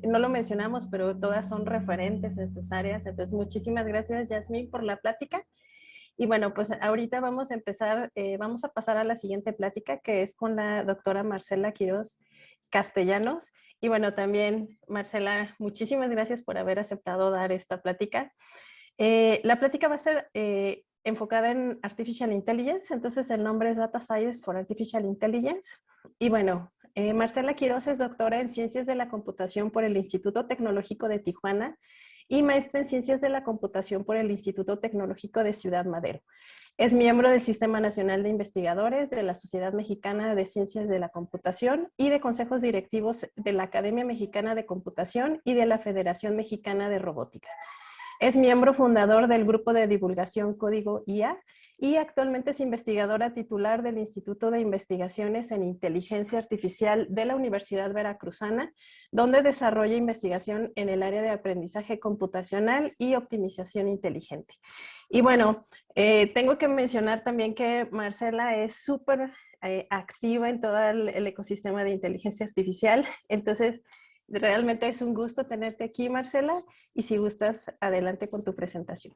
no lo mencionamos, pero todas son referentes en sus áreas. Entonces, muchísimas gracias, Yasmín, por la plática. Y bueno, pues ahorita vamos a empezar, vamos a pasar a la siguiente plática, que es con la doctora Marcela Quiroz Castellanos. Y bueno, también, Marcela, muchísimas gracias por haber aceptado dar esta plática. La plática va a ser enfocada en Artificial Intelligence, entonces el nombre es Data Science for Artificial Intelligence. Y bueno, Marcela Quiroz es doctora en Ciencias de la Computación por el Instituto Tecnológico de Tijuana y maestra en Ciencias de la Computación por el Instituto Tecnológico de Ciudad Madero. Es miembro del Sistema Nacional de Investigadores de la Sociedad Mexicana de Ciencias de la Computación y de consejos directivos de la Academia Mexicana de Computación y de la Federación Mexicana de Robótica. Es miembro fundador del Grupo de Divulgación Código IA y actualmente es investigadora titular del Instituto de Investigaciones en Inteligencia Artificial de la Universidad Veracruzana, donde desarrolla investigación en el área de aprendizaje computacional y optimización inteligente. Y bueno, tengo que mencionar también que Marcela es súper activa en todo el ecosistema de inteligencia artificial, entonces realmente es un gusto tenerte aquí, Marcela, y si gustas, adelante con tu presentación.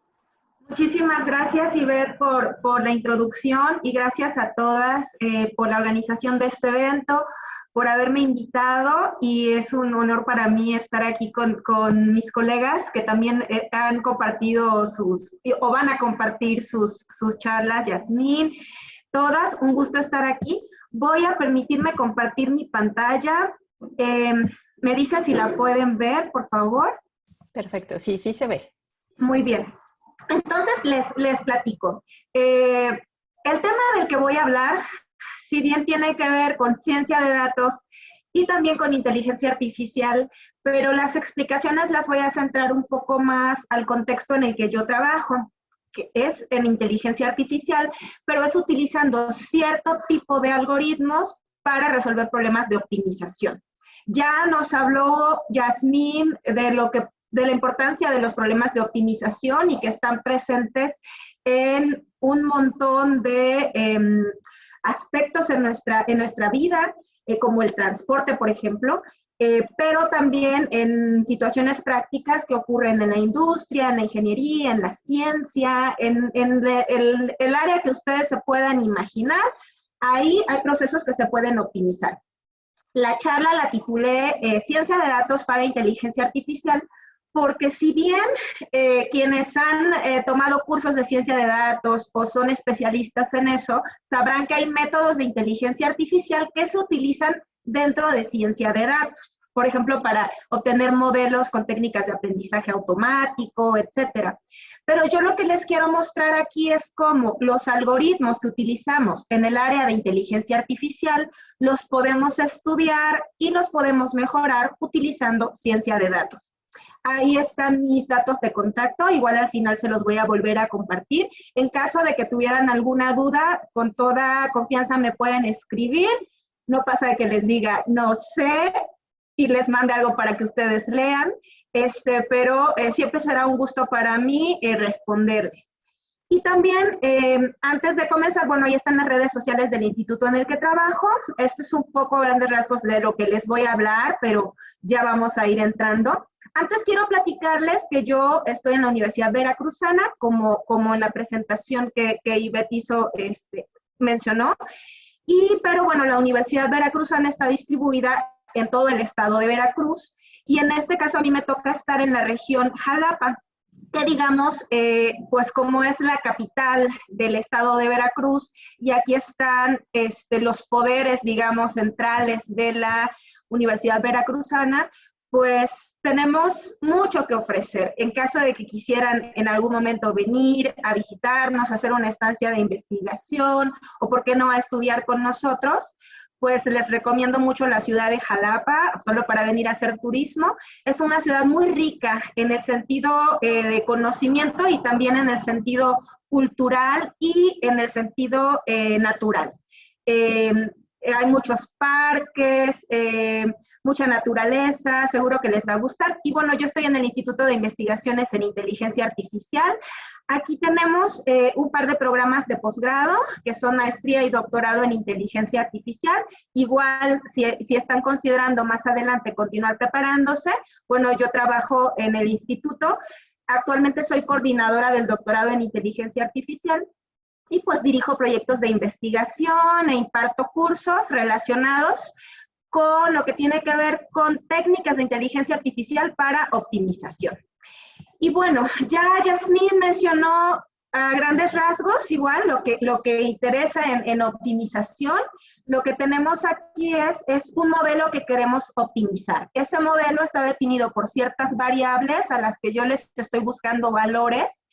Muchísimas gracias, Ivette, por la introducción y gracias a todas por la organización de este evento, por haberme invitado y es un honor para mí estar aquí con mis colegas que también han compartido o van a compartir sus charlas, Yasmín, todas, un gusto estar aquí. Voy a permitirme compartir mi pantalla. ¿Me dicen si la pueden ver, por favor? Perfecto, sí, sí se ve. Muy bien. Entonces, les platico. El tema del que voy a hablar, si bien tiene que ver con ciencia de datos y también con inteligencia artificial, pero las explicaciones las voy a centrar un poco más al contexto en el que yo trabajo, que es en inteligencia artificial, pero es utilizando cierto tipo de algoritmos para resolver problemas de optimización. Ya nos habló Yasmín de la importancia de los problemas de optimización y que están presentes en un montón de aspectos en nuestra vida, como el transporte, por ejemplo, pero también en situaciones prácticas que ocurren en la industria, en la ingeniería, en la ciencia, en el área que ustedes se puedan imaginar. Ahí hay procesos que se pueden optimizar. La charla la titulé Ciencia de Datos para Inteligencia Artificial, porque si bien quienes han tomado cursos de ciencia de datos o son especialistas en eso, sabrán que hay métodos de inteligencia artificial que se utilizan dentro de ciencia de datos. Por ejemplo, para obtener modelos con técnicas de aprendizaje automático, etcétera. Pero yo lo que les quiero mostrar aquí es cómo los algoritmos que utilizamos en el área de inteligencia artificial los podemos estudiar y los podemos mejorar utilizando ciencia de datos. Ahí están mis datos de contacto, igual al final se los voy a volver a compartir. En caso de que tuvieran alguna duda, con toda confianza me pueden escribir. No pasa de que les diga, no sé, y les mande algo para que ustedes lean, pero siempre será un gusto para mí responderles. Y también, antes de comenzar, bueno, ahí están las redes sociales del instituto en el que trabajo. Esto es un poco grandes rasgos de lo que les voy a hablar, pero ya vamos a ir entrando. Antes quiero platicarles que yo estoy en la Universidad Veracruzana, como en la presentación que Ivette hizo, mencionó. Pero bueno, la Universidad Veracruzana está distribuida en todo el estado de Veracruz, y en este caso a mí me toca estar en la región Jalapa, que digamos, pues como es la capital del estado de Veracruz, y aquí están los poderes, digamos, centrales de la Universidad Veracruzana, pues tenemos mucho que ofrecer. En caso de que quisieran en algún momento venir a visitarnos, hacer una estancia de investigación, o por qué no a estudiar con nosotros, pues les recomiendo mucho la ciudad de Jalapa, solo para venir a hacer turismo. Es una ciudad muy rica en el sentido de conocimiento y también en el sentido cultural y en el sentido natural. Hay muchos parques, mucha naturaleza, seguro que les va a gustar. Y bueno, yo estoy en el Instituto de Investigaciones en Inteligencia Artificial. Aquí tenemos un par de programas de posgrado, que son maestría y doctorado en inteligencia artificial. Igual, si están considerando más adelante continuar preparándose, bueno, yo trabajo en el instituto. Actualmente soy coordinadora del doctorado en inteligencia artificial y pues dirijo proyectos de investigación e imparto cursos relacionados con lo que tiene que ver con técnicas de inteligencia artificial para optimización. Y bueno, ya Yasmín mencionó a grandes rasgos igual lo que interesa en optimización. Lo que tenemos aquí es un modelo que queremos optimizar. Ese modelo está definido por ciertas variables a las que yo les estoy buscando valores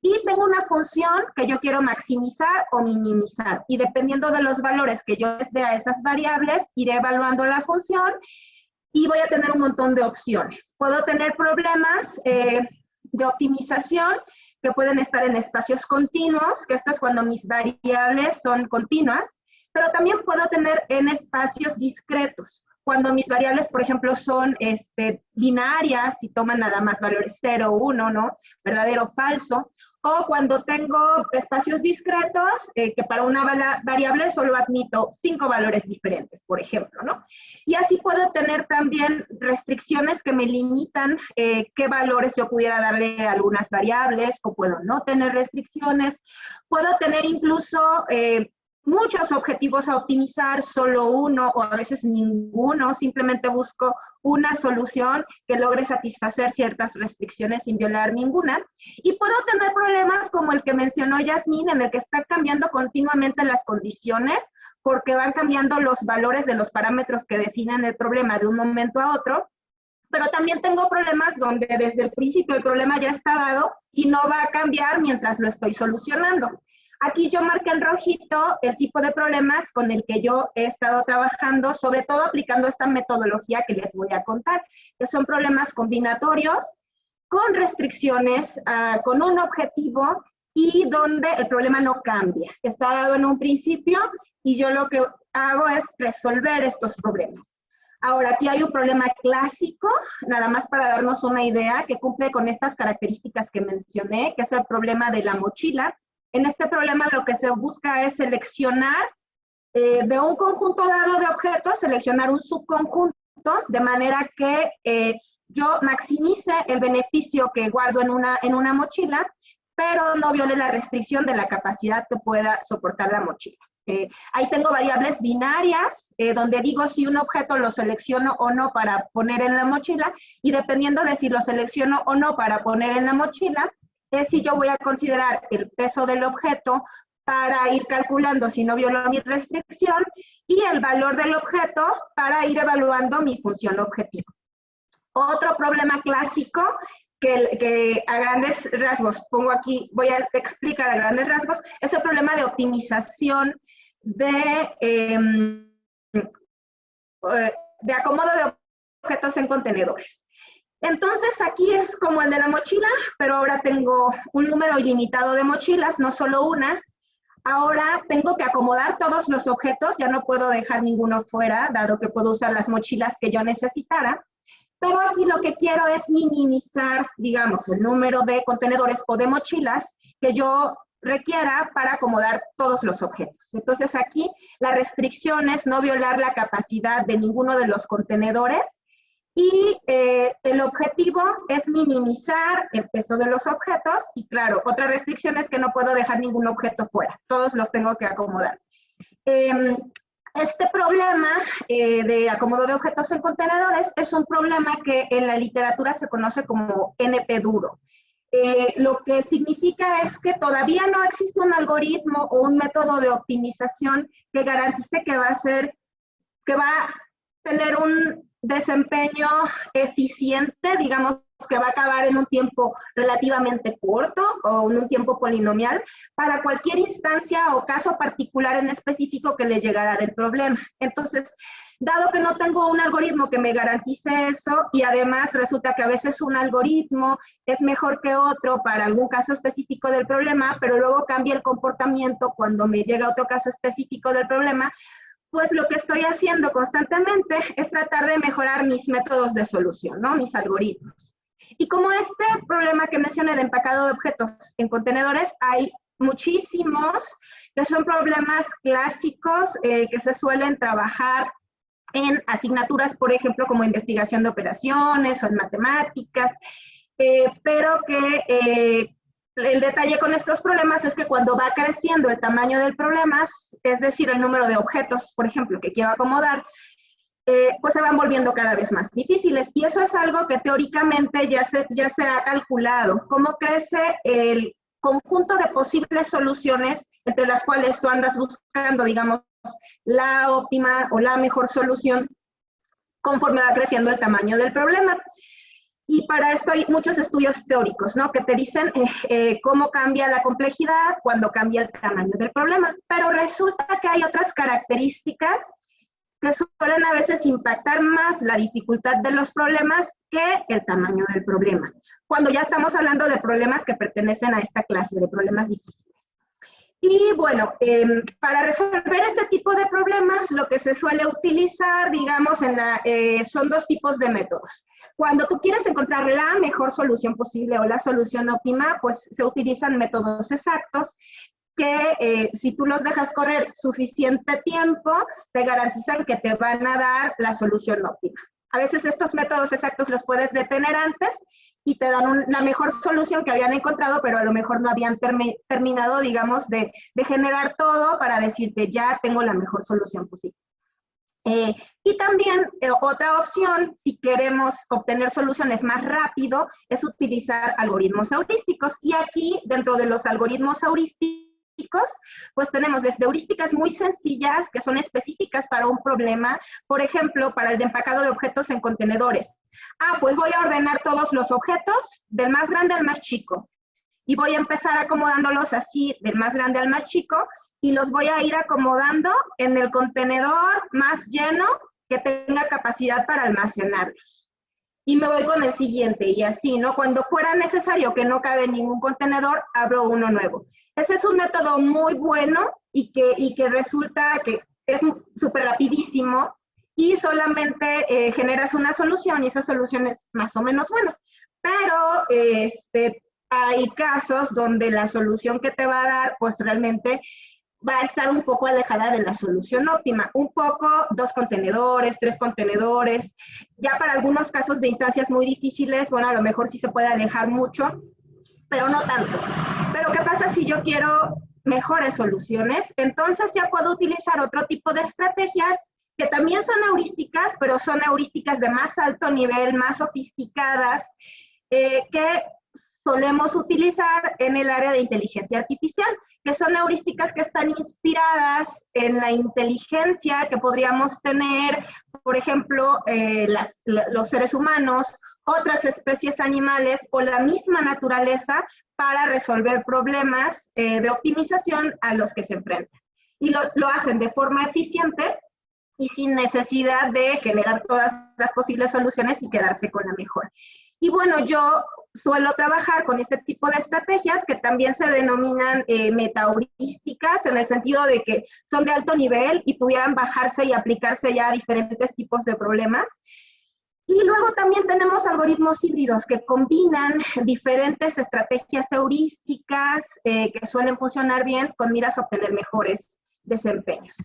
y tengo una función que yo quiero maximizar o minimizar. Y dependiendo de los valores que yo les dé a esas variables, iré evaluando la función y voy a tener un montón de opciones. Puedo tener problemas de optimización que pueden estar en espacios continuos, que esto es cuando mis variables son continuas, pero también puedo tener en espacios discretos, cuando mis variables, por ejemplo, son binarias y toman nada más valores 0, 1, ¿no? Verdadero o falso. O cuando tengo espacios discretos, que para una variable solo admito 5 valores diferentes, por ejemplo, ¿no? Y así puedo tener también restricciones que me limitan qué valores yo pudiera darle a algunas variables, o puedo no tener restricciones. Puedo tener incluso muchos objetivos a optimizar, solo uno o a veces ninguno, simplemente busco una solución que logre satisfacer ciertas restricciones sin violar ninguna. Y puedo tener problemas como el que mencionó Yasmín, en el que está cambiando continuamente las condiciones porque van cambiando los valores de los parámetros que definen el problema de un momento a otro. Pero también tengo problemas donde desde el principio el problema ya está dado y no va a cambiar mientras lo estoy solucionando. Aquí yo marqué en rojito el tipo de problemas con el que yo he estado trabajando, sobre todo aplicando esta metodología que les voy a contar, que son problemas combinatorios, con restricciones, con un objetivo y donde el problema no cambia. Está dado en un principio y yo lo que hago es resolver estos problemas. Ahora, aquí hay un problema clásico, nada más para darnos una idea, que cumple con estas características que mencioné, que es el problema de la mochila. En este problema lo que se busca es seleccionar de un conjunto dado de objetos, seleccionar un subconjunto de manera que yo maximice el beneficio que guardo en una mochila, pero no viole la restricción de la capacidad que pueda soportar la mochila. Ahí tengo variables binarias, donde digo si un objeto lo selecciono o no para poner en la mochila, y dependiendo de si lo selecciono o no para poner en la mochila, es si yo voy a considerar el peso del objeto para ir calculando si no violó mi restricción y el valor del objeto para ir evaluando mi función objetivo. Otro problema clásico que a grandes rasgos, pongo aquí, voy a explicar a grandes rasgos, es el problema de optimización de acomodo de objetos en contenedores. Entonces, aquí es como el de la mochila, pero ahora tengo un número ilimitado de mochilas, no solo una. Ahora tengo que acomodar todos los objetos, ya no puedo dejar ninguno fuera, dado que puedo usar las mochilas que yo necesitara. Pero aquí lo que quiero es minimizar, digamos, el número de contenedores o de mochilas que yo requiera para acomodar todos los objetos. Entonces, aquí la restricción es no violar la capacidad de ninguno de los contenedores. Y el objetivo es minimizar el peso de los objetos y claro, otra restricción es que no puedo dejar ningún objeto fuera, todos los tengo que acomodar. Este problema de acomodo de objetos en contenedores es un problema que en la literatura se conoce como NP duro. Lo que significa es que todavía no existe un algoritmo o un método de optimización que garantice que va a tener un desempeño eficiente, digamos que va a acabar en un tiempo relativamente corto o en un tiempo polinomial para cualquier instancia o caso particular en específico que le llegara del problema. Entonces, dado que no tengo un algoritmo que me garantice eso y además resulta que a veces un algoritmo es mejor que otro para algún caso específico del problema, pero luego cambia el comportamiento cuando me llega otro caso específico del problema, pues lo que estoy haciendo constantemente es tratar de mejorar mis métodos de solución, ¿no? Mis algoritmos. Y como este problema que mencioné de empacado de objetos en contenedores, hay muchísimos que son problemas clásicos que se suelen trabajar en asignaturas, por ejemplo, como investigación de operaciones o en matemáticas, pero que el detalle con estos problemas es que cuando va creciendo el tamaño del problema, es decir, el número de objetos, por ejemplo, que quiero acomodar, pues se van volviendo cada vez más difíciles. Y eso es algo que teóricamente ya se ha calculado, cómo crece el conjunto de posibles soluciones entre las cuales tú andas buscando, digamos, la óptima o la mejor solución conforme va creciendo el tamaño del problema. Y para esto hay muchos estudios teóricos, ¿no? Que te dicen cómo cambia la complejidad cuando cambia el tamaño del problema. Pero resulta que hay otras características que suelen a veces impactar más la dificultad de los problemas que el tamaño del problema, cuando ya estamos hablando de problemas que pertenecen a esta clase de problemas difíciles. Y bueno, para resolver este tipo de problemas, lo que se suele utilizar, digamos, son dos tipos de métodos. Cuando tú quieres encontrar la mejor solución posible o la solución óptima, pues se utilizan métodos exactos que si tú los dejas correr suficiente tiempo, te garantizan que te van a dar la solución óptima. A veces estos métodos exactos los puedes detener antes y te dan la mejor solución que habían encontrado, pero a lo mejor no habían terminado, digamos, de generar todo para decirte, ya tengo la mejor solución posible. Y también otra opción, si queremos obtener soluciones más rápido, es utilizar algoritmos heurísticos. Y aquí, dentro de los algoritmos heurísticos, pues tenemos desde heurísticas muy sencillas que son específicas para un problema, por ejemplo, para el de empacado de objetos en contenedores. Pues voy a ordenar todos los objetos del más grande al más chico y voy a empezar acomodándolos así del más grande al más chico y los voy a ir acomodando en el contenedor más lleno que tenga capacidad para almacenarlos. Y me voy con el siguiente y así, ¿no? Cuando fuera necesario que no cabe en ningún contenedor, abro uno nuevo. Ese es un método muy bueno y que resulta que es súper rapidísimo y solamente generas una solución y esa solución es más o menos buena. Pero hay casos donde la solución que te va a dar, pues realmente va a estar un poco alejada de la solución óptima. Un poco, 2 contenedores, 3 contenedores. Ya para algunos casos de instancias muy difíciles, bueno, a lo mejor sí se puede alejar mucho, pero no tanto. Pero ¿qué pasa si yo quiero mejores soluciones? Entonces ya puedo utilizar otro tipo de estrategias que también son heurísticas, pero son heurísticas de más alto nivel, más sofisticadas, que solemos utilizar en el área de inteligencia artificial, que son heurísticas que están inspiradas en la inteligencia que podríamos tener, por ejemplo, los seres humanos, otras especies animales o la misma naturaleza para resolver problemas de optimización a los que se enfrentan. Y lo hacen de forma eficiente y sin necesidad de generar todas las posibles soluciones y quedarse con la mejor. Y bueno, yo suelo trabajar con este tipo de estrategias que también se denominan metaheurísticas, en el sentido de que son de alto nivel y pudieran bajarse y aplicarse ya a diferentes tipos de problemas. Y luego también tenemos algoritmos híbridos que combinan diferentes estrategias heurísticas que suelen funcionar bien con miras a obtener mejores desempeños.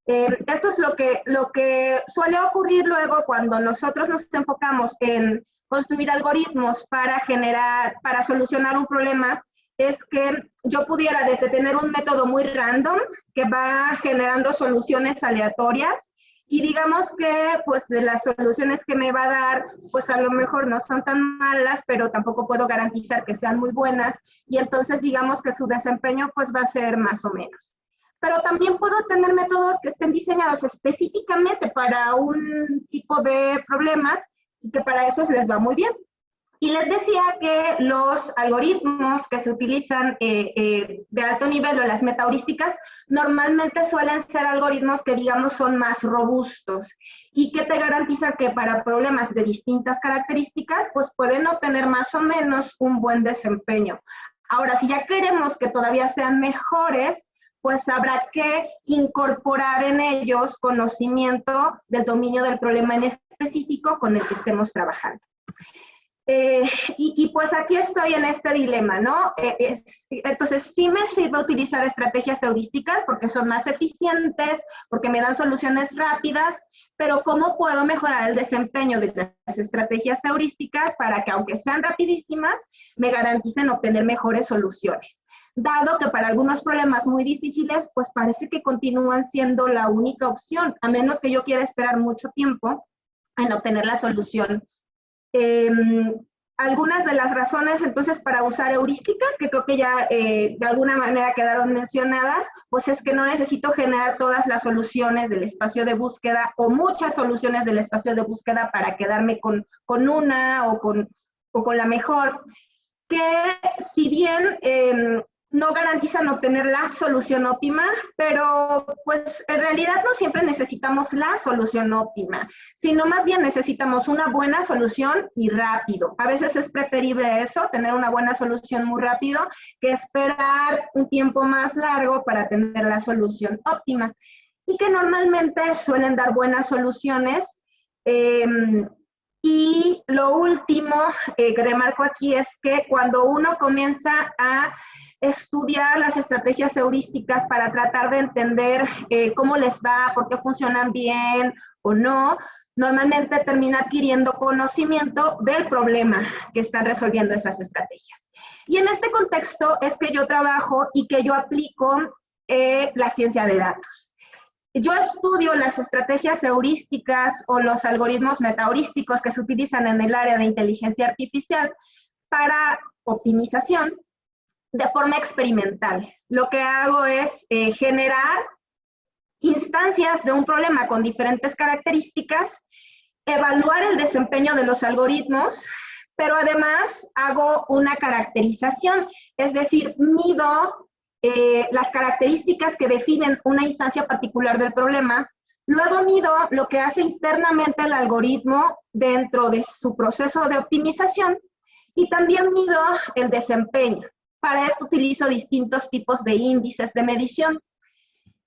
Esto es lo que suele ocurrir luego cuando nosotros nos enfocamos en construir algoritmos para solucionar un problema, es que yo pudiera desde tener un método muy random que va generando soluciones aleatorias y digamos que pues de las soluciones que me va a dar, pues a lo mejor no son tan malas, pero tampoco puedo garantizar que sean muy buenas y entonces digamos que su desempeño pues va a ser más o menos. Pero también puedo tener métodos que estén diseñados específicamente para un tipo de problemas y que para eso se les va muy bien. Y les decía que los algoritmos que se utilizan de alto nivel o las metaheurísticas normalmente suelen ser algoritmos que digamos son más robustos y que te garantizan que para problemas de distintas características pues pueden obtener más o menos un buen desempeño. Ahora, si ya queremos que todavía sean mejores, pues habrá que incorporar en ellos conocimiento del dominio del problema en específico con el que estemos trabajando. Pues aquí estoy en este dilema, ¿no? Entonces, sí me sirve utilizar estrategias heurísticas porque son más eficientes, porque me dan soluciones rápidas, pero ¿cómo puedo mejorar el desempeño de las estrategias heurísticas para que, aunque sean rapidísimas, me garanticen obtener mejores soluciones? Dado que para algunos problemas muy difíciles, pues parece que continúan siendo la única opción, a menos que yo quiera esperar mucho tiempo en obtener la solución. Algunas de las razones entonces para usar heurísticas, que creo que ya de alguna manera quedaron mencionadas, pues es que no necesito generar todas las soluciones del espacio de búsqueda o muchas soluciones del espacio de búsqueda para quedarme con una o con la mejor, que si bien no garantizan obtener la solución óptima, pero pues en realidad no siempre necesitamos la solución óptima, sino más bien necesitamos una buena solución y rápido. A veces es preferible eso, tener una buena solución muy rápido, que esperar un tiempo más largo para tener la solución óptima. Y que normalmente suelen dar buenas soluciones. Y lo último que remarco aquí es que cuando uno comienza a estudiar las estrategias heurísticas para tratar de entender cómo les va, por qué funcionan bien o no, normalmente termina adquiriendo conocimiento del problema que están resolviendo esas estrategias. Y en este contexto es que yo trabajo y que yo aplico la ciencia de datos. Yo estudio las estrategias heurísticas o los algoritmos metaheurísticos que se utilizan en el área de inteligencia artificial para optimización de forma experimental. Lo que hago es generar instancias de un problema con diferentes características, evaluar el desempeño de los algoritmos, pero además hago una caracterización, es decir, mido las características que definen una instancia particular del problema, luego mido lo que hace internamente el algoritmo dentro de su proceso de optimización y también mido el desempeño. Para esto utilizo distintos tipos de índices de medición.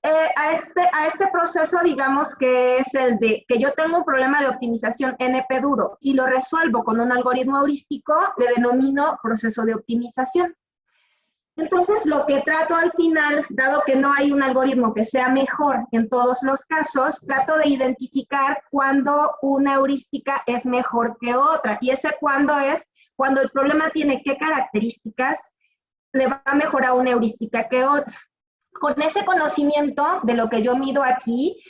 A este proceso, digamos que es el de que yo tengo un problema de optimización NP duro y lo resuelvo con un algoritmo heurístico, le denomino proceso de optimización. Entonces, lo que trato al final, dado que no hay un algoritmo que sea mejor en todos los casos, trato de identificar cuándo una heurística es mejor que otra. Y ese cuándo es cuando el problema tiene qué características le va a mejorar una heurística que otra. Con ese conocimiento de lo que yo mido aquí,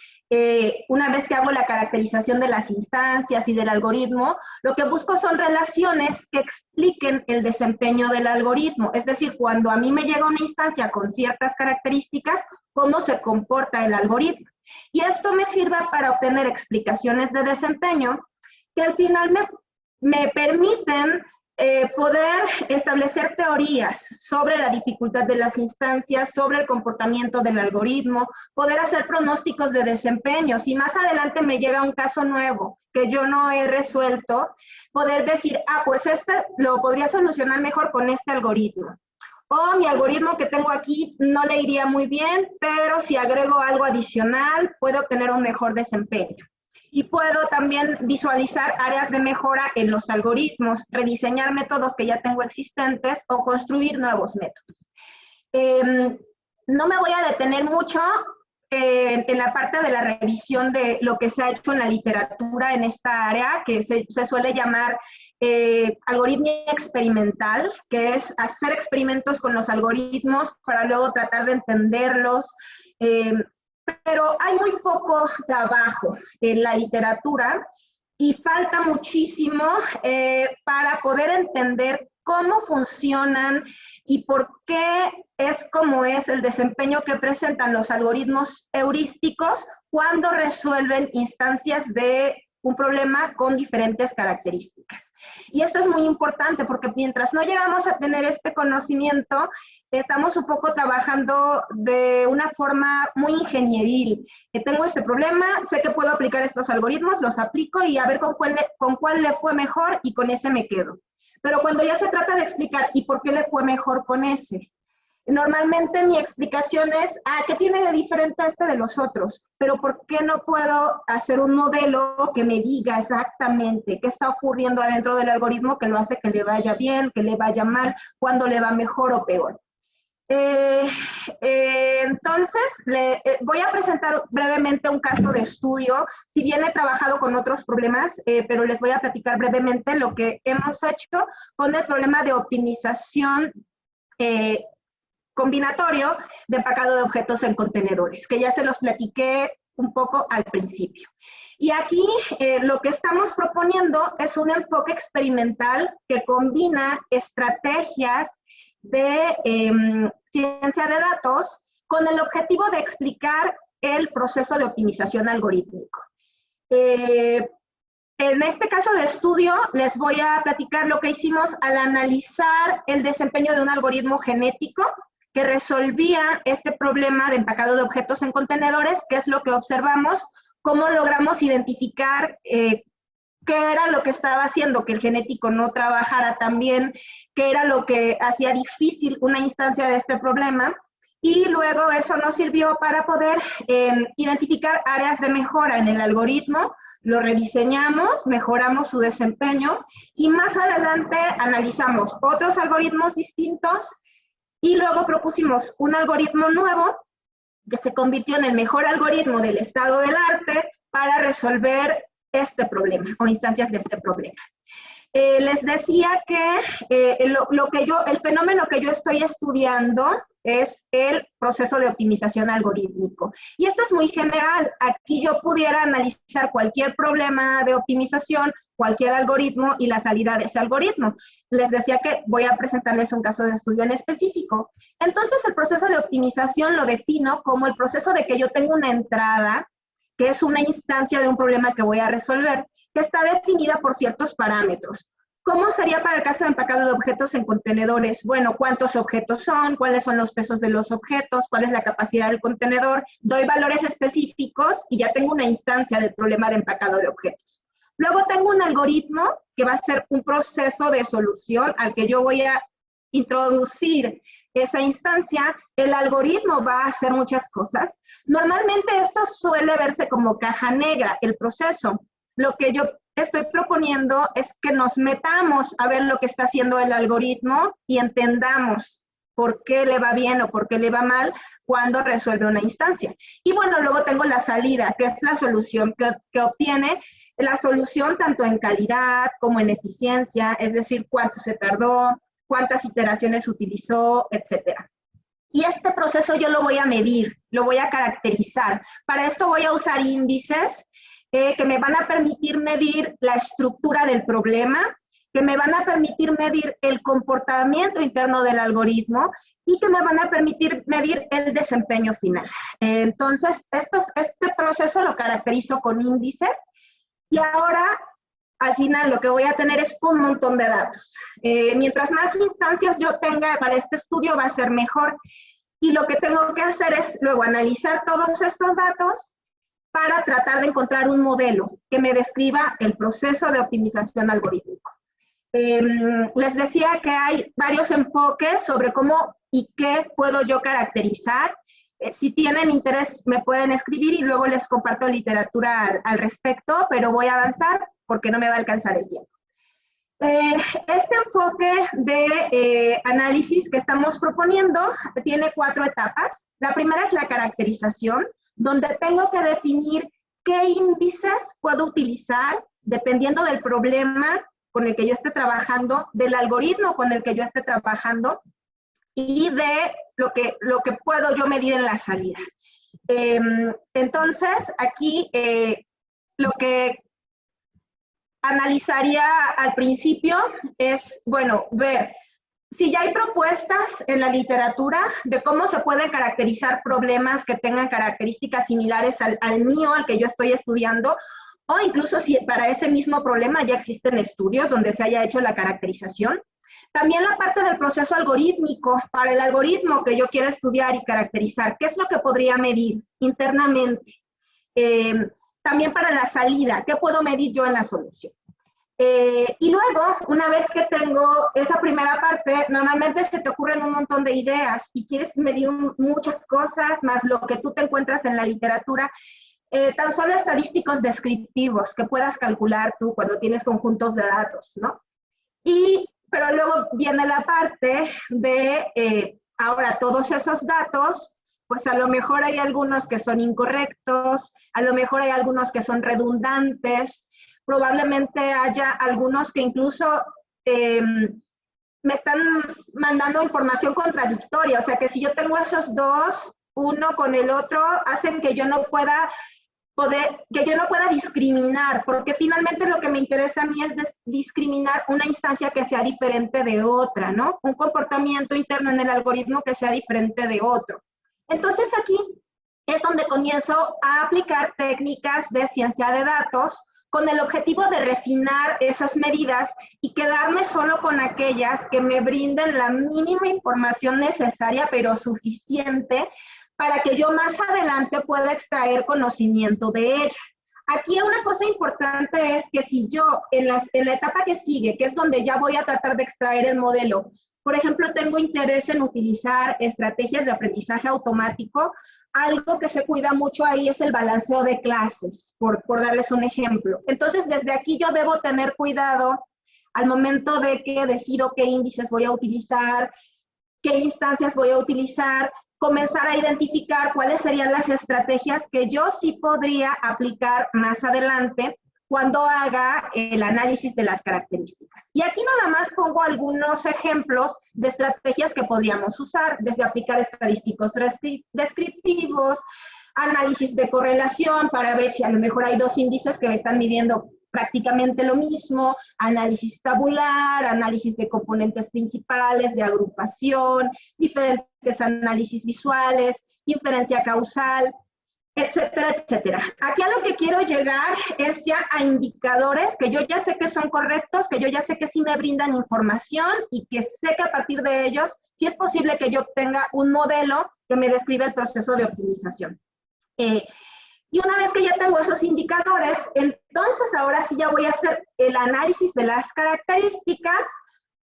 una vez que hago la caracterización de las instancias y del algoritmo, lo que busco son relaciones que expliquen el desempeño del algoritmo. Es decir, cuando a mí me llega una instancia con ciertas características, cómo se comporta el algoritmo. Y esto me sirve para obtener explicaciones de desempeño que al final me permiten poder establecer teorías sobre la dificultad de las instancias, sobre el comportamiento del algoritmo, poder hacer pronósticos de desempeño. Si más adelante me llega un caso nuevo que yo no he resuelto, poder decir, pues este lo podría solucionar mejor con este algoritmo. O mi algoritmo que tengo aquí no le iría muy bien, pero si agrego algo adicional, puedo obtener un mejor desempeño. Y puedo también visualizar áreas de mejora en los algoritmos, rediseñar métodos que ya tengo existentes o construir nuevos métodos. No me voy a detener mucho en la parte de la revisión de lo que se ha hecho en la literatura en esta área, que se suele llamar algoritmia experimental, que es hacer experimentos con los algoritmos para luego tratar de entenderlos. Pero hay muy poco trabajo en la literatura y falta muchísimo para poder entender cómo funcionan y por qué es como es el desempeño que presentan los algoritmos heurísticos cuando resuelven instancias de un problema con diferentes características. Y esto es muy importante porque mientras no llegamos a tener este conocimiento, estamos un poco trabajando de una forma muy ingenieril. Tengo este problema, sé que puedo aplicar estos algoritmos, los aplico y a ver con cuál le fue mejor y con ese me quedo. Pero cuando ya se trata de explicar y por qué le fue mejor con ese, Normalmente mi explicación es, ¿qué tiene de diferente este de los otros? Pero ¿por qué no puedo hacer un modelo que me diga exactamente qué está ocurriendo adentro del algoritmo que lo hace que le vaya bien, que le vaya mal, cuándo le va mejor o peor? Entonces, voy a presentar brevemente un caso de estudio. Si bien he trabajado con otros problemas, pero les voy a platicar brevemente lo que hemos hecho con el problema de optimización combinatorio de empacado de objetos en contenedores, que ya se los platiqué un poco al principio. Y aquí lo que estamos proponiendo es un enfoque experimental que combina estrategias de ciencia de datos con el objetivo de explicar el proceso de optimización algorítmico. En este caso de estudio les voy a platicar lo que hicimos al analizar el desempeño de un algoritmo genético que resolvía este problema de empacado de objetos en contenedores, que es lo que observamos, cómo logramos identificar qué era lo que estaba haciendo que el genético no trabajara tan bien, qué era lo que hacía difícil una instancia de este problema, y luego eso nos sirvió para poder identificar áreas de mejora en el algoritmo, lo rediseñamos, mejoramos su desempeño, y más adelante analizamos otros algoritmos distintos, y luego propusimos un algoritmo nuevo que se convirtió en el mejor algoritmo del estado del arte para resolver este problema o instancias de este problema. Les decía que el fenómeno que yo estoy estudiando es el proceso de optimización algorítmico. Y esto es muy general. Aquí yo pudiera analizar cualquier problema de optimización, cualquier algoritmo y la salida de ese algoritmo. Les decía que voy a presentarles un caso de estudio en específico. Entonces, el proceso de optimización lo defino como el proceso de que yo tengo una entrada, que es una instancia de un problema que voy a resolver, que está definida por ciertos parámetros. ¿Cómo sería para el caso de empacado de objetos en contenedores? Bueno, ¿cuántos objetos son? ¿Cuáles son los pesos de los objetos? ¿Cuál es la capacidad del contenedor? Doy valores específicos y ya tengo una instancia del problema de empacado de objetos. Luego tengo un algoritmo que va a ser un proceso de solución al que yo voy a introducir esa instancia. El algoritmo va a hacer muchas cosas. Normalmente esto suele verse como caja negra, el proceso. Lo que yo estoy proponiendo es que nos metamos a ver lo que está haciendo el algoritmo y entendamos por qué le va bien o por qué le va mal cuando resuelve una instancia. Y bueno, luego tengo la salida, que es la solución que obtiene, la solución tanto en calidad como en eficiencia, es decir, cuánto se tardó, cuántas iteraciones utilizó, etcétera. Y este proceso yo lo voy a medir, lo voy a caracterizar. Para esto voy a usar índices que me van a permitir medir la estructura del problema, que me van a permitir medir el comportamiento interno del algoritmo y que me van a permitir medir el desempeño final. Entonces, este proceso lo caracterizo con índices y ahora, al final, lo que voy a tener es un montón de datos. Mientras más instancias yo tenga para este estudio, va a ser mejor. Y lo que tengo que hacer es luego analizar todos estos datos para tratar de encontrar un modelo que me describa el proceso de optimización algorítmico. Les decía que hay varios enfoques sobre cómo y qué puedo yo caracterizar. Si tienen interés, me pueden escribir y luego les comparto literatura al respecto, pero voy a avanzar porque no me va a alcanzar el tiempo. Este enfoque de análisis que estamos proponiendo tiene 4 etapas. La primera es la caracterización, donde tengo que definir qué índices puedo utilizar dependiendo del problema con el que yo esté trabajando, del algoritmo con el que yo esté trabajando y de lo que puedo yo medir en la salida. Entonces, aquí lo que analizaría al principio es, bueno, ver si ya hay propuestas en la literatura de cómo se pueden caracterizar problemas que tengan características similares al mío, al que yo estoy estudiando, o incluso si para ese mismo problema ya existen estudios donde se haya hecho la caracterización. También la parte del proceso algorítmico, para el algoritmo que yo quiero estudiar y caracterizar, ¿qué es lo que podría medir internamente? También para la salida, ¿qué puedo medir yo en la solución? Y luego, una vez que tengo esa primera parte, normalmente se te ocurren un montón de ideas y quieres medir muchas cosas, más lo que tú te encuentras en la literatura, tan solo estadísticos descriptivos que puedas calcular tú cuando tienes conjuntos de datos, ¿no? Pero luego viene la parte de, ahora todos esos datos, pues a lo mejor hay algunos que son incorrectos, a lo mejor hay algunos que son redundantes, probablemente haya algunos que incluso me están mandando información contradictoria, o sea que si yo tengo esos dos, uno con el otro, hacen que yo no pueda discriminar, porque finalmente lo que me interesa a mí es discriminar una instancia que sea diferente de otra, ¿no? Un comportamiento interno en el algoritmo que sea diferente de otro. Entonces aquí es donde comienzo a aplicar técnicas de ciencia de datos con el objetivo de refinar esas medidas y quedarme solo con aquellas que me brinden la mínima información necesaria, pero suficiente, para que yo más adelante pueda extraer conocimiento de ella. Aquí una cosa importante es que si yo en la etapa que sigue, que es donde ya voy a tratar de extraer el modelo, por ejemplo, tengo interés en utilizar estrategias de aprendizaje automático, algo que se cuida mucho ahí es el balanceo de clases, por darles un ejemplo. Entonces, desde aquí yo debo tener cuidado al momento de que decido qué índices voy a utilizar, qué instancias voy a utilizar, comenzar a identificar cuáles serían las estrategias que yo sí podría aplicar más adelante cuando haga el análisis de las características. Y aquí nada más pongo algunos ejemplos de estrategias que podríamos usar, desde aplicar estadísticos descriptivos, análisis de correlación para ver si a lo mejor hay dos índices que me están midiendo prácticamente lo mismo, análisis tabular, análisis de componentes principales, de agrupación, diferentes análisis visuales, inferencia causal, etcétera, etcétera. Aquí a lo que quiero llegar es ya a indicadores que yo ya sé que son correctos, que yo ya sé que sí me brindan información y que sé que a partir de ellos sí es posible que yo obtenga un modelo que me describa el proceso de optimización. Y una vez que ya tengo esos indicadores, entonces ahora sí ya voy a hacer el análisis de las características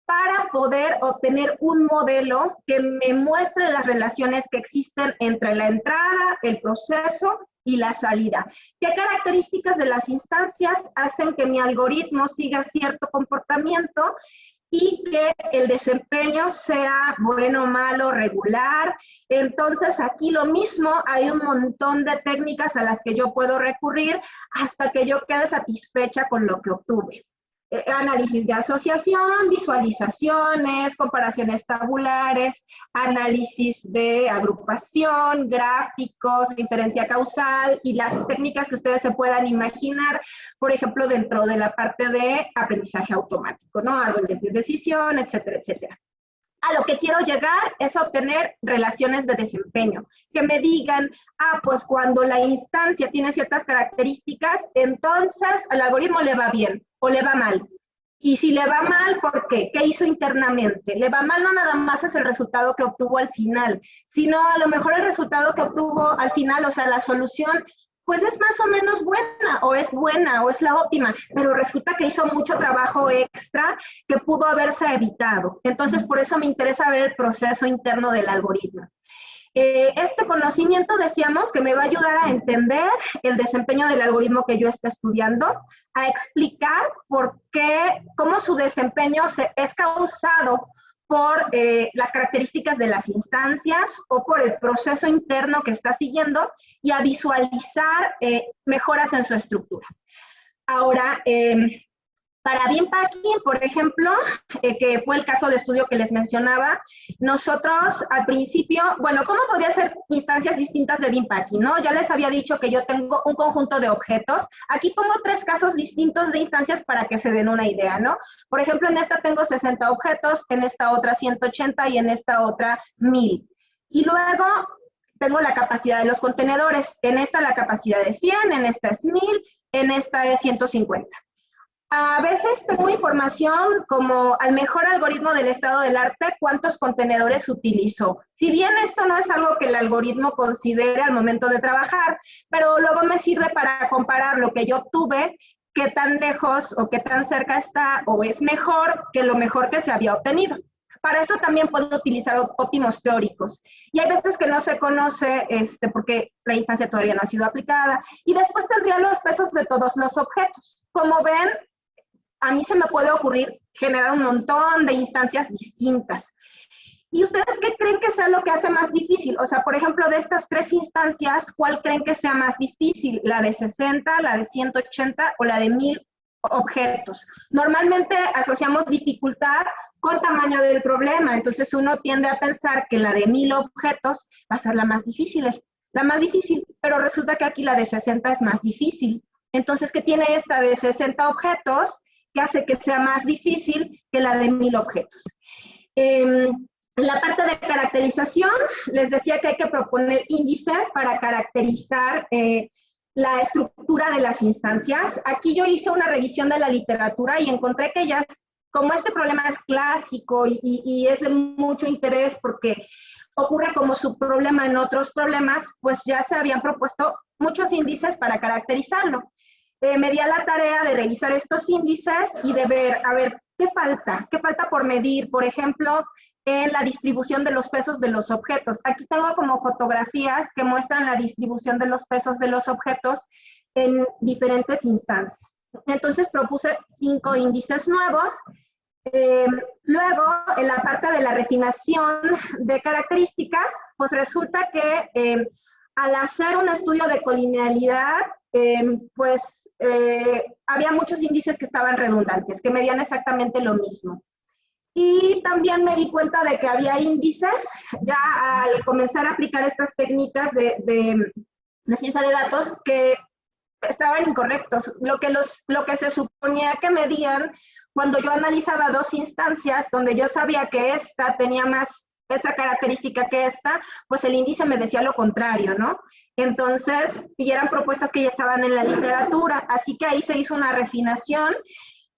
para poder obtener un modelo que me muestre las relaciones que existen entre la entrada, el proceso y la salida. ¿Qué características de las instancias hacen que mi algoritmo siga cierto comportamiento y que el desempeño sea bueno, malo, regular? Entonces aquí lo mismo, hay un montón de técnicas a las que yo puedo recurrir hasta que yo quede satisfecha con lo que obtuve. Análisis de asociación, visualizaciones, comparaciones tabulares, análisis de agrupación, gráficos, inferencia causal y las técnicas que ustedes se puedan imaginar, por ejemplo, dentro de la parte de aprendizaje automático, ¿no? Árboles de decisión, etcétera, etcétera. A lo que quiero llegar es a obtener relaciones de desempeño, que me digan, pues cuando la instancia tiene ciertas características, entonces al algoritmo le va bien o le va mal. Y si le va mal, ¿por qué? ¿Qué hizo internamente? Le va mal no nada más es el resultado que obtuvo al final, sino a lo mejor el resultado que obtuvo al final, o sea, la solución, pues es más o menos buena, o es la óptima, pero resulta que hizo mucho trabajo extra que pudo haberse evitado. Entonces, por eso me interesa ver el proceso interno del algoritmo. Este conocimiento, decíamos, que me va a ayudar a entender el desempeño del algoritmo que yo esté estudiando, a explicar cómo su desempeño es causado por las características de las instancias o por el proceso interno que está siguiendo y a visualizar mejoras en su estructura. Ahora, para Beam Packing, por ejemplo, que fue el caso de estudio que les mencionaba, nosotros al principio, bueno, ¿cómo podría ser instancias distintas de Beam Packing, no? Ya les había dicho que yo tengo un conjunto de objetos. Aquí pongo 3 casos distintos de instancias para que se den una idea, ¿no? Por ejemplo, en esta tengo 60 objetos, en esta otra 180 y en esta otra 1000. Y luego tengo la capacidad de los contenedores. En esta la capacidad es 100, en esta es 1000, en esta es 150. A veces tengo información como al mejor algoritmo del estado del arte, cuántos contenedores utilizó. Si bien esto no es algo que el algoritmo considere al momento de trabajar, pero luego me sirve para comparar lo que yo obtuve qué tan lejos o qué tan cerca está o es mejor que lo mejor que se había obtenido. Para esto también puedo utilizar óptimos teóricos. Y hay veces que no se conoce porque la instancia todavía no ha sido aplicada. Y después tendría los pesos de todos los objetos. Como ven, a mí se me puede ocurrir generar un montón de instancias distintas. ¿Y ustedes qué creen que sea lo que hace más difícil? O sea, por ejemplo, de estas 3 instancias, ¿cuál creen que sea más difícil? ¿La de 60, la de 180 o la de 1000 objetos? Normalmente asociamos dificultad con tamaño del problema, entonces uno tiende a pensar que la de 1000 objetos va a ser la más difícil, pero resulta que aquí la de 60 es más difícil. Entonces, ¿qué tiene esta de 60 objetos que hace que sea más difícil que la de 1000 objetos? En la parte de caracterización, les decía que hay que proponer índices para caracterizar la estructura de las instancias. Aquí yo hice una revisión de la literatura y encontré que ya, como este problema es clásico y es de mucho interés porque ocurre como subproblema en otros problemas, pues ya se habían propuesto muchos índices para caracterizarlo. Me di a la tarea de revisar estos índices y de ver, a ver, ¿qué falta? ¿Qué falta por medir? Por ejemplo, en la distribución de los pesos de los objetos. Aquí tengo como fotografías que muestran la distribución de los pesos de los objetos en diferentes instancias. Entonces propuse 5 índices nuevos. Luego, en la parte de la refinación de características, pues resulta que al hacer un estudio de colinealidad, había muchos índices que estaban redundantes, que medían exactamente lo mismo. Y también me di cuenta de que había índices, ya al comenzar a aplicar estas técnicas de ciencia de datos, que estaban incorrectos. Lo que se suponía que medían cuando yo analizaba 2 instancias, donde yo sabía que esta tenía más esa característica que esta, pues el índice me decía lo contrario, ¿no? Entonces, y eran propuestas que ya estaban en la literatura, así que ahí se hizo una refinación.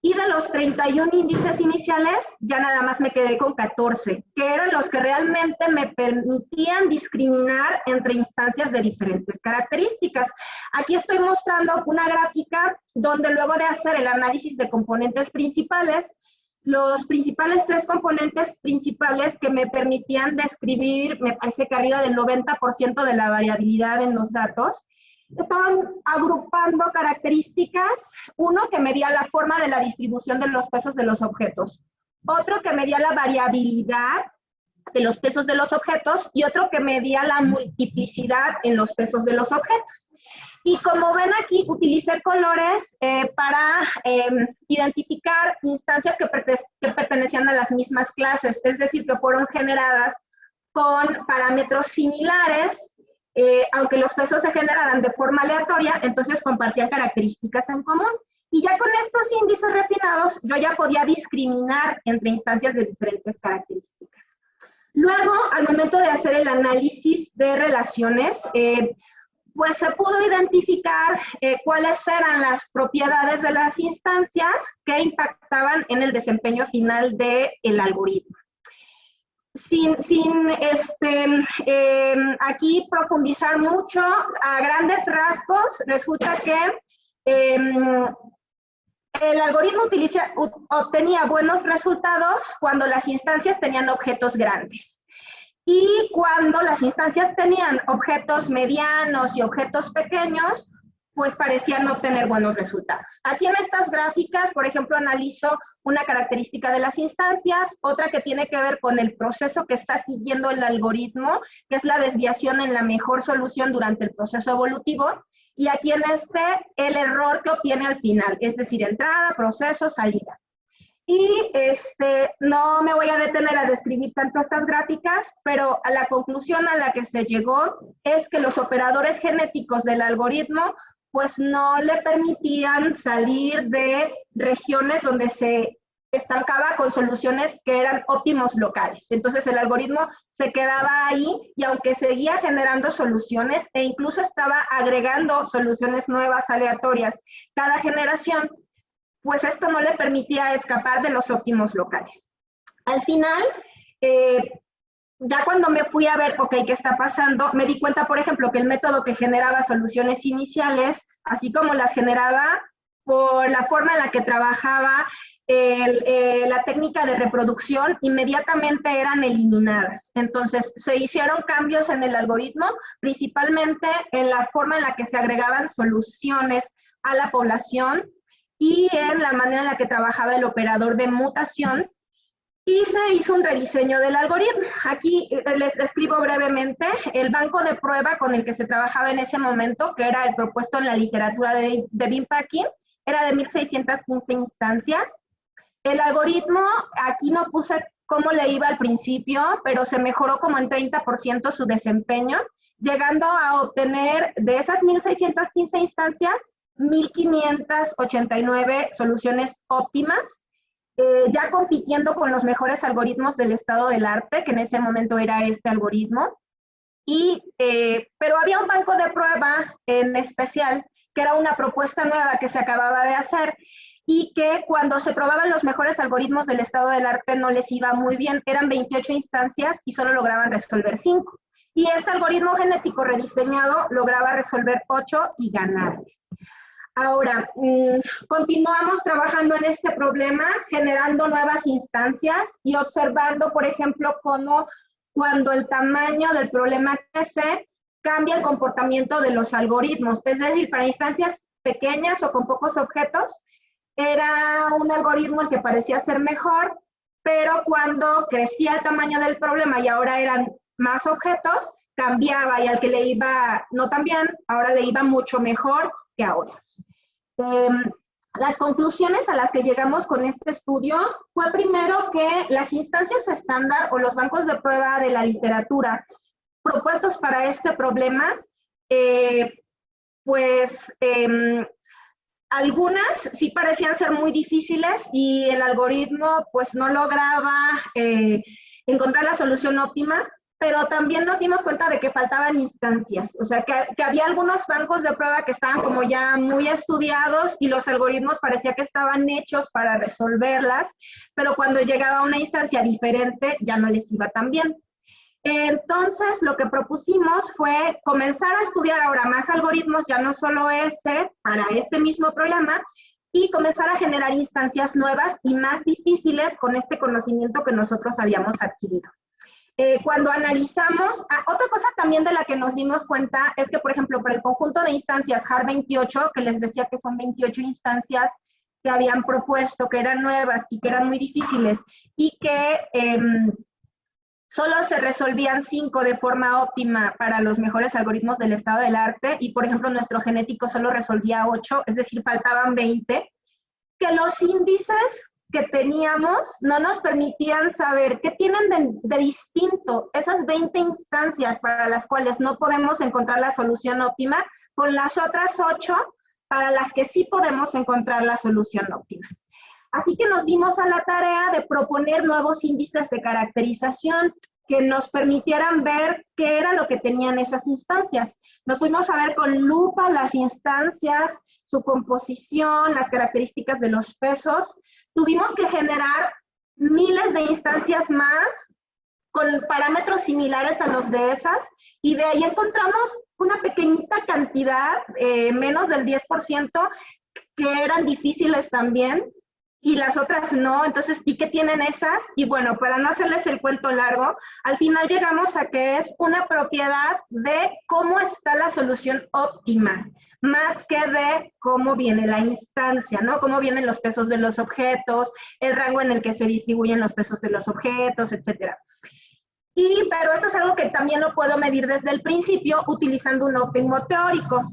Y de los 31 índices iniciales, ya nada más me quedé con 14, que eran los que realmente me permitían discriminar entre instancias de diferentes características. Aquí estoy mostrando una gráfica donde luego de hacer el análisis de componentes principales, los principales 3 componentes principales que me permitían describir, me parece que arriba del 90% de la variabilidad en los datos, estaban agrupando características, uno que medía la forma de la distribución de los pesos de los objetos, otro que medía la variabilidad de los pesos de los objetos y otro que medía la multiplicidad en los pesos de los objetos. Y como ven aquí, utilicé colores para identificar instancias que pertenecían a las mismas clases, es decir, que fueron generadas con parámetros similares. Aunque los pesos se generaran de forma aleatoria, entonces compartían características en común. Y ya con estos índices refinados, yo ya podía discriminar entre instancias de diferentes características. Luego, al momento de hacer el análisis de relaciones, pues se pudo identificar cuáles eran las propiedades de las instancias que impactaban en el desempeño final del algoritmo. Sin aquí profundizar mucho, a grandes rasgos, resulta que el algoritmo obtenía buenos resultados cuando las instancias tenían objetos grandes. Y cuando las instancias tenían objetos medianos y objetos pequeños, pues parecían obtener buenos resultados. Aquí en estas gráficas, por ejemplo, analizo una característica de las instancias, otra que tiene que ver con el proceso que está siguiendo el algoritmo, que es la desviación en la mejor solución durante el proceso evolutivo, y aquí en el error que obtiene al final, es decir, entrada, proceso, salida. Y no me voy a detener a describir tanto estas gráficas, pero a la conclusión a la que se llegó es que los operadores genéticos del algoritmo pues no le permitían salir de regiones donde se estancaba con soluciones que eran óptimos locales. Entonces el algoritmo se quedaba ahí y aunque seguía generando soluciones e incluso estaba agregando soluciones nuevas aleatorias cada generación, pues esto no le permitía escapar de los óptimos locales. Al final, ya cuando me fui a ver, ok, ¿qué está pasando? Me di cuenta, por ejemplo, que el método que generaba soluciones iniciales, así como las generaba, por la forma en la que trabajaba la técnica de reproducción, inmediatamente eran eliminadas. Entonces, se hicieron cambios en el algoritmo, principalmente en la forma en la que se agregaban soluciones a la población y en la manera en la que trabajaba el operador de mutación, y se hizo un rediseño del algoritmo. Aquí les describo brevemente el banco de prueba con el que se trabajaba en ese momento, que era el propuesto en la literatura de Bin-Pakin, era de 1615 instancias. El algoritmo, aquí no puse cómo le iba al principio, pero se mejoró como en 30% su desempeño, llegando a obtener de esas 1615 instancias, 1589 soluciones óptimas, ya compitiendo con los mejores algoritmos del estado del arte, que en ese momento era este algoritmo. Pero había un banco de prueba en especial, que era una propuesta nueva que se acababa de hacer, y que cuando se probaban los mejores algoritmos del estado del arte no les iba muy bien. Eran 28 instancias y solo lograban resolver 5. Y este algoritmo genético rediseñado lograba resolver 8 y ganarles. Ahora, continuamos trabajando en este problema, generando nuevas instancias y observando, por ejemplo, cómo cuando el tamaño del problema crece, cambia el comportamiento de los algoritmos. Es decir, para instancias pequeñas o con pocos objetos, era un algoritmo el que parecía ser mejor, pero cuando crecía el tamaño del problema y ahora eran más objetos, cambiaba, y al que le iba no tan bien, ahora le iba mucho mejor que a otros. Las conclusiones a las que llegamos con este estudio fue primero que las instancias estándar o los bancos de prueba de la literatura propuestos para este problema, algunas sí parecían ser muy difíciles y el algoritmo pues no lograba encontrar la solución óptima, pero también nos dimos cuenta de que faltaban instancias, o sea, que había algunos bancos de prueba que estaban como ya muy estudiados y los algoritmos parecía que estaban hechos para resolverlas, pero cuando llegaba a una instancia diferente ya no les iba tan bien. Entonces, lo que propusimos fue comenzar a estudiar ahora más algoritmos, ya no solo ese, para este mismo problema, y comenzar a generar instancias nuevas y más difíciles con este conocimiento que nosotros habíamos adquirido. Cuando analizamos, otra cosa también de la que nos dimos cuenta es que, por ejemplo, para el conjunto de instancias HAR28, que les decía que son 28 instancias que habían propuesto, que eran nuevas y que eran muy difíciles, y que solo se resolvían 5 de forma óptima para los mejores algoritmos del estado del arte, y por ejemplo nuestro genético solo resolvía 8, es decir, faltaban 20, que los índices que teníamos no nos permitían saber qué tienen de distinto esas 20 instancias para las cuales no podemos encontrar la solución óptima con las otras 8 para las que sí podemos encontrar la solución óptima. Así que nos dimos a la tarea de proponer nuevos índices de caracterización que nos permitieran ver qué era lo que tenían esas instancias. Nos fuimos a ver con lupa las instancias, su composición, las características de los pesos. Tuvimos que generar miles de instancias más con parámetros similares a los de esas, y de ahí encontramos una pequeñita cantidad, menos del 10%, que eran difíciles también, y las otras no. Entonces, ¿y qué tienen esas? Y bueno, para no hacerles el cuento largo, al final llegamos a que es una propiedad de cómo está la solución óptima, más que de cómo viene la instancia, ¿no? Cómo vienen los pesos de los objetos, el rango en el que se distribuyen los pesos de los objetos, etcétera. Pero esto es algo que también lo puedo medir desde el principio utilizando un óptimo teórico.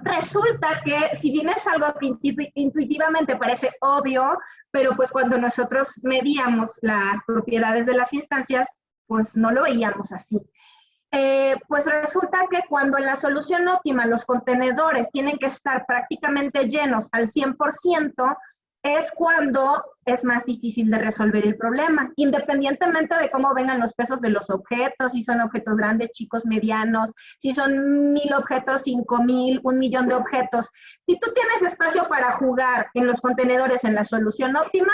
Resulta que, si bien es algo que intuitivamente parece obvio, pero pues cuando nosotros medíamos las propiedades de las instancias, pues no lo veíamos así. Pues resulta que cuando en la solución óptima los contenedores tienen que estar prácticamente llenos al 100%, es cuando es más difícil de resolver el problema, independientemente de cómo vengan los pesos de los objetos, si son objetos grandes, chicos, medianos, si son 1000 objetos, 5000, 1.000.000 de objetos. Si tú tienes espacio para jugar en los contenedores en la solución óptima,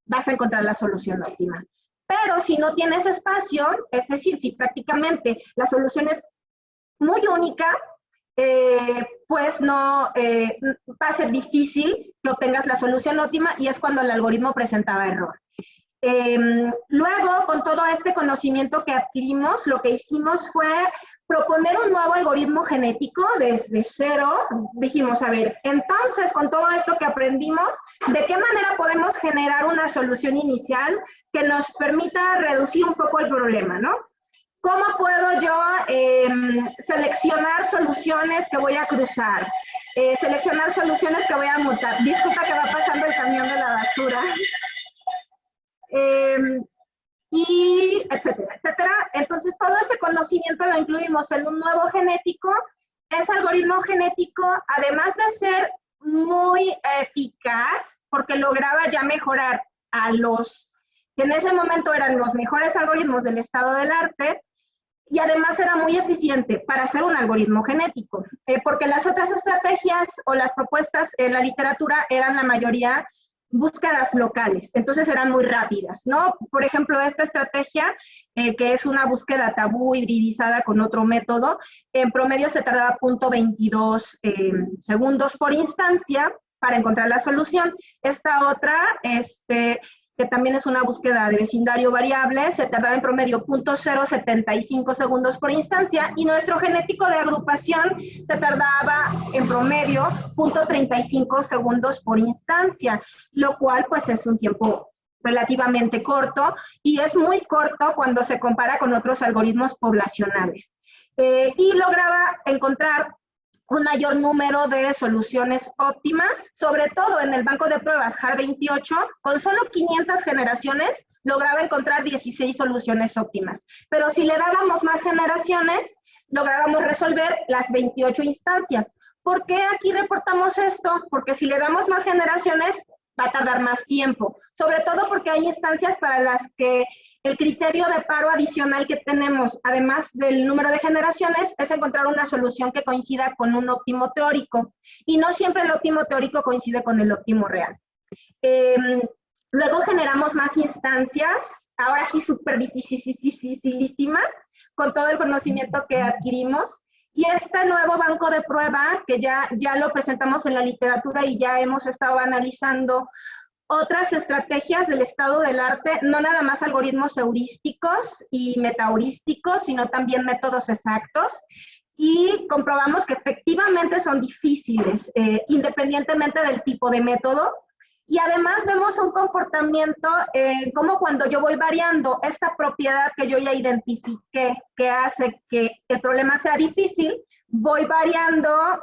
vas a encontrar la solución óptima. Pero si no tienes espacio, es decir, si prácticamente la solución es muy única, pues no va a ser difícil que obtengas la solución óptima y es cuando el algoritmo presentaba error. Luego, con todo este conocimiento que adquirimos, lo que hicimos fue proponer un nuevo algoritmo genético desde cero. Dijimos, a ver, entonces, con todo esto que aprendimos, ¿de qué manera podemos generar una solución inicial que nos permita reducir un poco el problema, ¿no? ¿Cómo puedo yo seleccionar soluciones que voy a cruzar? Seleccionar soluciones que voy a mutar. Disculpa que va pasando el camión de la basura. Y etcétera, etcétera. Entonces, todo ese conocimiento lo incluimos en un nuevo genético. Ese algoritmo genético, además de ser muy eficaz, porque lograba ya mejorar a los que en ese momento eran los mejores algoritmos del estado del arte, y además era muy eficiente para hacer un algoritmo genético, porque las otras estrategias o las propuestas en la literatura eran la mayoría búsquedas locales, entonces eran muy rápidas, ¿no? Por ejemplo, esta estrategia, que es una búsqueda tabú hibridizada con otro método, en promedio se tardaba 0.22 segundos por instancia para encontrar la solución. Esta otra, que también es una búsqueda de vecindario variable, se tardaba en promedio 0.075 segundos por instancia, y nuestro genético de agrupación se tardaba en promedio 0.35 segundos por instancia, lo cual pues es un tiempo relativamente corto, y es muy corto cuando se compara con otros algoritmos poblacionales. Y lograba encontrar un mayor número de soluciones óptimas, sobre todo en el banco de pruebas HAR28, con solo 500 generaciones, lograba encontrar 16 soluciones óptimas. Pero si le dábamos más generaciones, lográbamos resolver las 28 instancias. ¿Por qué aquí reportamos esto? Porque si le damos más generaciones, va a tardar más tiempo. Sobre todo porque hay instancias para las que el criterio de paro adicional que tenemos, además del número de generaciones, es encontrar una solución que coincida con un óptimo teórico. Y no siempre el óptimo teórico coincide con el óptimo real. Luego generamos más instancias, ahora sí súper dificilísimas, con todo el conocimiento que adquirimos. Y este nuevo banco de prueba, que ya lo presentamos en la literatura y ya hemos estado analizando otras estrategias del estado del arte, no nada más algoritmos heurísticos y metaheurísticos, sino también métodos exactos, y comprobamos que efectivamente son difíciles, independientemente del tipo de método. Y además vemos un comportamiento como cuando yo voy variando esta propiedad que yo ya identifiqué, que hace que el problema sea difícil, voy variando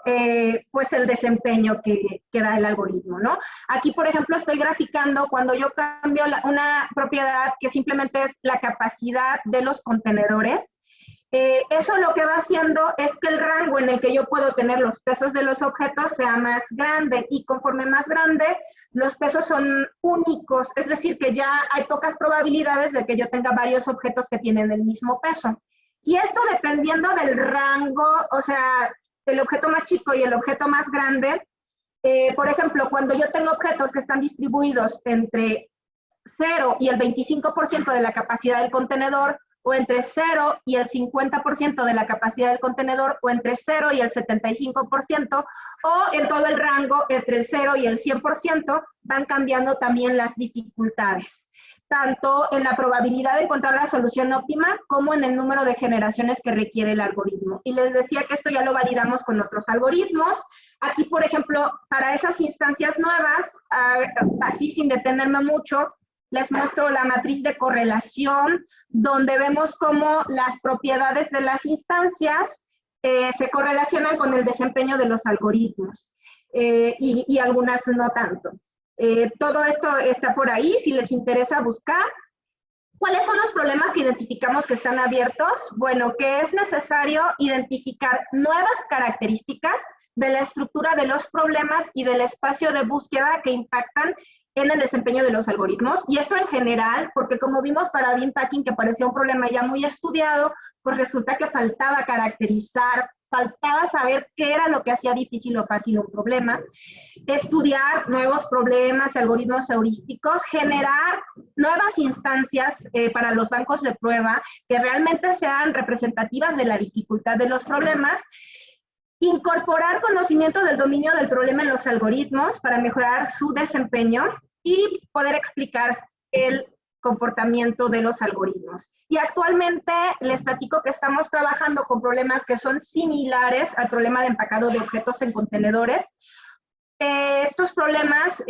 pues el desempeño que da el algoritmo, ¿no? Aquí, por ejemplo, estoy graficando cuando yo cambio una propiedad que simplemente es la capacidad de los contenedores. Eso lo que va haciendo es que el rango en el que yo puedo tener los pesos de los objetos sea más grande, y conforme más grande, los pesos son únicos, es decir, que ya hay pocas probabilidades de que yo tenga varios objetos que tienen el mismo peso. Y esto dependiendo del rango, o sea, el objeto más chico y el objeto más grande. Por ejemplo, cuando yo tengo objetos que están distribuidos entre 0 y el 25% de la capacidad del contenedor, o entre 0 y el 50% de la capacidad del contenedor, o entre 0 y el 75%, o en todo el rango entre el 0 y el 100%, van cambiando también las dificultades, tanto en la probabilidad de encontrar la solución óptima como en el número de generaciones que requiere el algoritmo. Y les decía que esto ya lo validamos con otros algoritmos. Aquí, por ejemplo, para esas instancias nuevas, así sin detenerme mucho, les muestro la matriz de correlación, donde vemos cómo las propiedades de las instancias se correlacionan con el desempeño de los algoritmos, y algunas no tanto. Todo esto está por ahí, si les interesa buscar. ¿Cuáles son los problemas que identificamos que están abiertos? Bueno, que es necesario identificar nuevas características de la estructura de los problemas y del espacio de búsqueda que impactan en el desempeño de los algoritmos. Y esto en general, porque como vimos para Bin Packing, que parecía un problema ya muy estudiado, pues resulta que faltaba caracterizar, faltaba saber qué era lo que hacía difícil o fácil un problema, estudiar nuevos problemas, algoritmos heurísticos, generar nuevas instancias para los bancos de prueba que realmente sean representativas de la dificultad de los problemas. incorporar conocimiento del dominio del problema en los algoritmos para mejorar su desempeño y poder explicar el comportamiento de los algoritmos. Y actualmente les platico que estamos trabajando con problemas que son similares al problema de empacado de objetos en contenedores. Estos problemas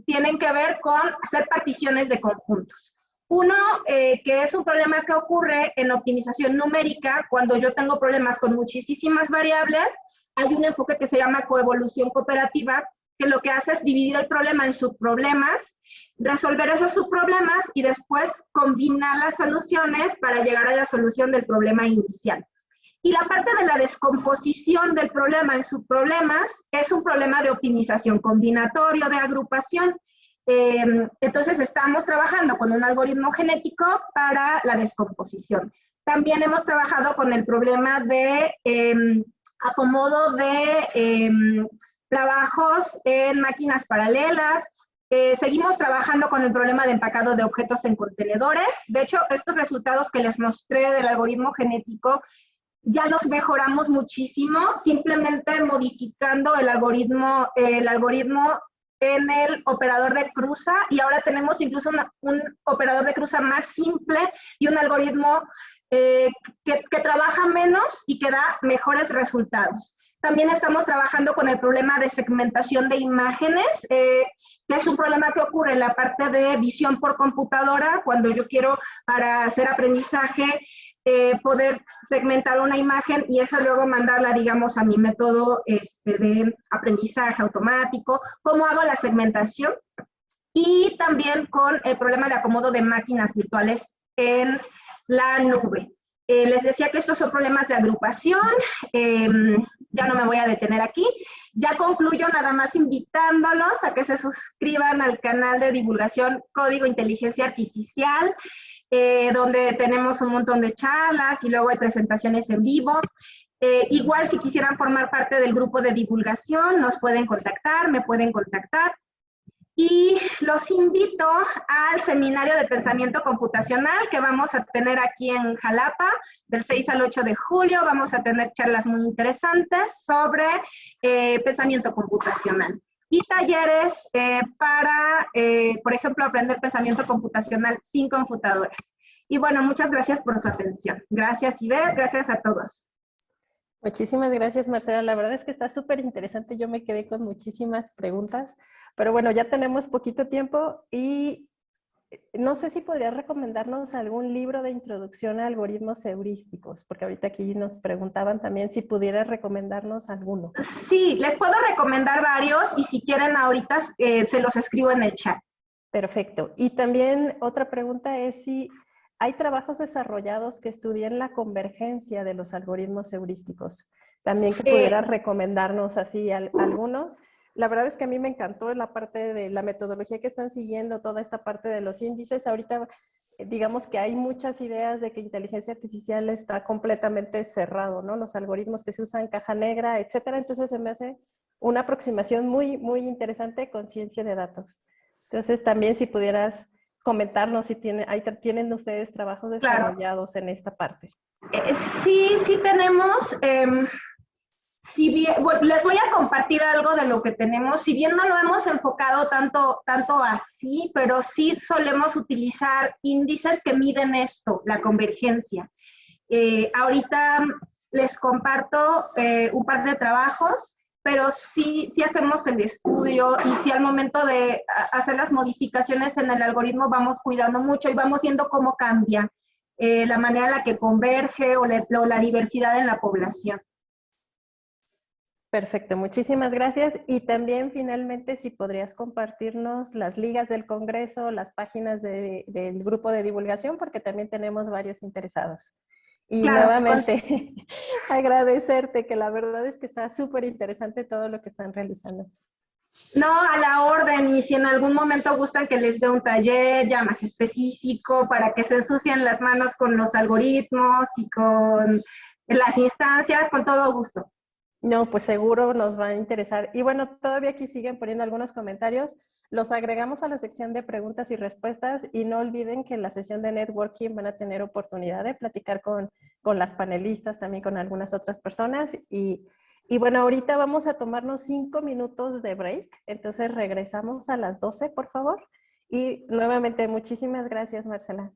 tienen que ver con hacer particiones de conjuntos. Uno, que es un problema que ocurre en optimización numérica, cuando yo tengo problemas con muchísimas variables, hay un enfoque que se llama coevolución cooperativa, que lo que hace es dividir el problema en subproblemas, resolver esos subproblemas y después combinar las soluciones para llegar a la solución del problema inicial. Y la parte de la descomposición del problema en subproblemas es un problema de optimización combinatorio, de agrupación. Entonces estamos trabajando con un algoritmo genético para la descomposición. También hemos trabajado con el problema de acomodo de trabajos en máquinas paralelas. Seguimos trabajando con el problema de empacado de objetos en contenedores. De hecho, estos resultados que les mostré del algoritmo genético ya los mejoramos muchísimo, simplemente modificando el algoritmo en el operador de cruza, y ahora tenemos incluso un operador de cruza más simple y un algoritmo que trabaja menos y que da mejores resultados. También estamos trabajando con el problema de segmentación de imágenes, que es un problema que ocurre en la parte de visión por computadora, cuando yo quiero, para hacer aprendizaje, poder segmentar una imagen y esa luego mandarla, digamos, a mi método de aprendizaje automático. ¿Cómo hago la segmentación? Y también con el problema de acomodo de máquinas virtuales en la nube. Les decía que estos son problemas de agrupación. Ya no me voy a detener aquí. Ya concluyo nada más invitándolos a que se suscriban al canal de divulgación Código Inteligencia Artificial, donde tenemos un montón de charlas y luego hay presentaciones en vivo. Igual si quisieran formar parte del grupo de divulgación, nos pueden contactar, me pueden contactar. Y los invito al seminario de pensamiento computacional que vamos a tener aquí en Jalapa, del 6 al 8 de julio. Vamos a tener charlas muy interesantes sobre pensamiento computacional. Y talleres para, por ejemplo, aprender pensamiento computacional sin computadoras. Y bueno, muchas gracias por su atención. Gracias, Ivette, gracias a todos. Muchísimas gracias, Marcela. La verdad es que está súper interesante. Yo me quedé con muchísimas preguntas, pero bueno, ya tenemos poquito tiempo y no sé si podrías recomendarnos algún libro de introducción a algoritmos heurísticos, porque ahorita aquí nos preguntaban también si pudieras recomendarnos alguno. Sí, les puedo recomendar varios y si quieren ahorita se los escribo en el chat. Perfecto. Y también otra pregunta es si hay trabajos desarrollados que estudien la convergencia de los algoritmos heurísticos. También que pudieras recomendarnos así algunos. La verdad es que a mí me encantó la parte de la metodología que están siguiendo, toda esta parte de los índices. Ahorita digamos que hay muchas ideas de que inteligencia artificial está completamente cerrado, ¿no? Los algoritmos que se usan, caja negra, etcétera. Entonces se me hace una aproximación muy, muy interesante con ciencia de datos. Entonces también si pudieras comentarnos si tienen ustedes trabajos desarrollados en esta parte. Sí tenemos. Si bien, bueno, les voy a compartir algo de lo que tenemos. Si bien no lo hemos enfocado tanto así, pero sí solemos utilizar índices que miden esto, la convergencia. Ahorita les comparto un par de trabajos, pero sí hacemos el estudio y sí al momento de hacer las modificaciones en el algoritmo vamos cuidando mucho y vamos viendo cómo cambia la manera en la que converge o la diversidad en la población. Perfecto, muchísimas gracias. Y también finalmente si podrías compartirnos las ligas del Congreso, las páginas del grupo de divulgación, porque también tenemos varios interesados. Y claro, nuevamente agradecerte, que la verdad es que está súper interesante todo lo que están realizando. No, a la orden, y si en algún momento gustan que les dé un taller ya más específico para que se ensucien las manos con los algoritmos y con las instancias, con todo gusto. No, pues seguro nos va a interesar. Y bueno, todavía aquí siguen poniendo algunos comentarios. Los agregamos a la sección de preguntas y respuestas y no olviden que en la sesión de networking van a tener oportunidad de platicar con las panelistas, también con algunas otras personas y Y bueno, ahorita vamos a tomarnos 5 minutos de break, entonces regresamos a las 12, por favor. Y nuevamente, muchísimas gracias, Marcela.